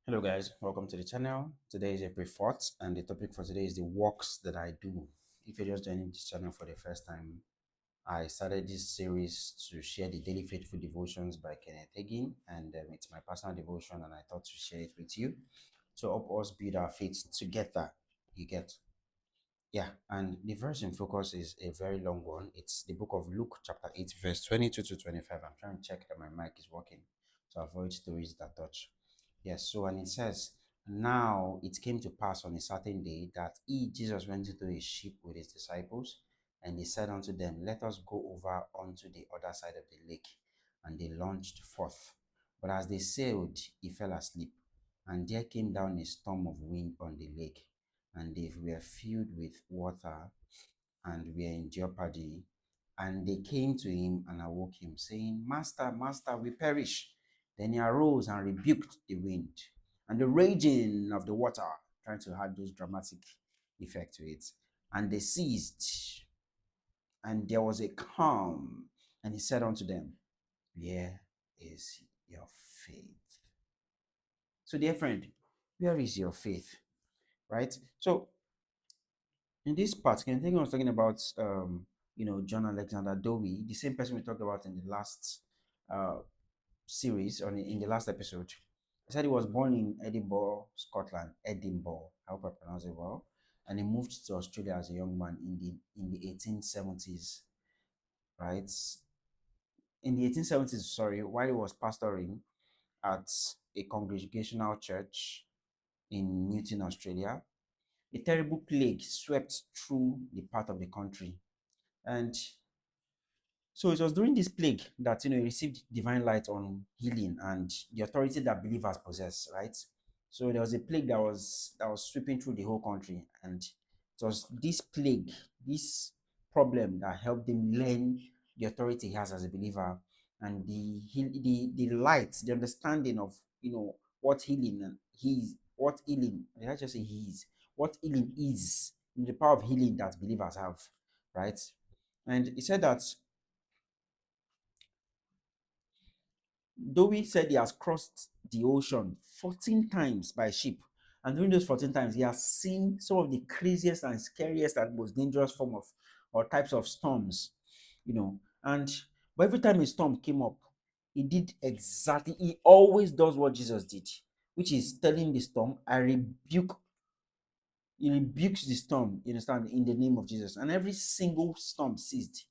Hello guys, welcome to the channel. Today is April 4th and the topic for today is the works that I do. If you're just joining this channel for the first time, I started this series to share the daily faithful devotions by Kenneth Hagin, and it's my personal devotion and I thought to share it with you to help us build our faith together. You get? Yeah, and the verse in focus is a very long one. It's the book of Luke chapter 8 verse 22 to 25. I'm trying to check that my mic is working to avoid stories that touch. Yes, so and it says, now it came to pass on a certain day that he, Jesus, went into a ship with his disciples, and he said unto them, let us go over unto the other side of the lake. And they launched forth. But as they sailed, he fell asleep. And there came down a storm of wind on the lake, and they were filled with water and were in jeopardy. And they came to him and awoke him, saying, Master, Master, we perish. Then he arose and rebuked the wind and the raging of the water, trying to add those dramatic effect to it. And they ceased, and there was a calm. And he said unto them, where is your faith? So, dear friend, where is your faith? Right? So, in this part, I think I was talking about John Alexander Dowie, the same person we talked about in the last uh series or in the last episode. I said he was born in Edinburgh, Scotland. Edinburgh, I hope I pronounce it well. And he moved to Australia as a young man in the 1870s, right? In the 1870s, sorry, while he was pastoring at a congregational church in Newton, Australia, a terrible plague swept through the part of the country. And so it was during this plague that he received divine light on healing and the authority that believers possess, right? So there was a plague that was sweeping through the whole country, and it was this plague, this problem that helped him learn the authority he has as a believer and the light, the understanding of what healing and he's what healing. Did I just say he's what healing is? The power of healing that believers have, right? And he said that Dowie said he has crossed the ocean 14 times by ship. And during those 14 times, he has seen some of the craziest and scariest and most dangerous form of or types of storms, And but every time a storm came up, he always does what Jesus did, which is telling the storm, he rebukes the storm, you understand, in the name of Jesus. And every single storm ceased.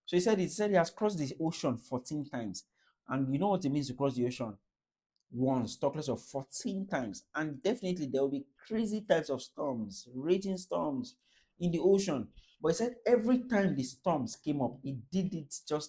So he said he has crossed the ocean 14 times. And you know what it means to cross the ocean? Once, talk less of 14 times. And definitely there will be crazy types of storms, raging storms in the ocean. But he said every time the storms came up, he did it just like